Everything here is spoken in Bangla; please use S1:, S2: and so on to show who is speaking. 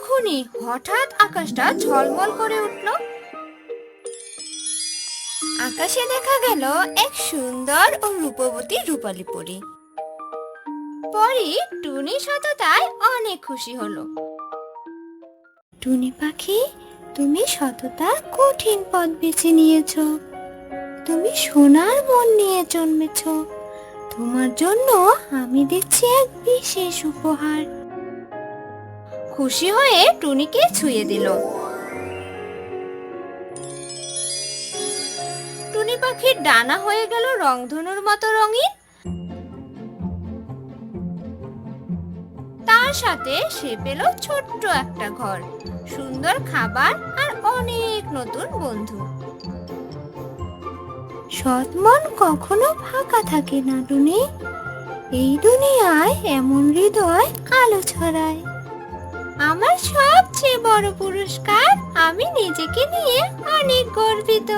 S1: তখনই হঠাৎ আকাশটা ঝলমল করে উঠল। আকাশে দেখা গেল এক সুন্দর ও রূপবতী রূপালী পরী। পরী টুনির সততায় অনেক খুশি হলো। টুনি পাখি, তুমি সততার কঠিন পথ বেছে নিয়েছো। তুমি সোনার মন নিয়ে জন্মেছো। তোমার জন্য আমি দিচ্ছি এক বিশেষ উপহার। খুশি হয়ে টুনিকে ছুঁয়ে দিল। টুনি পাখির ডানা হয়ে গেল রংধনুর মতো রঙিন। তার সাথে সে পেল ছোট্ট একটা ঘর, সুন্দর খাবার আর অনেক নতুন বন্ধু। সৎ মন কখনো ফাঁকা থাকে না টুনি। এই দুনিয়ায় এমন হৃদয় আলো ছড়ায়। আমার সবচেয়ে বড় পুরস্কার, আমি নিজেকে নিয়ে অনেক গর্বিত।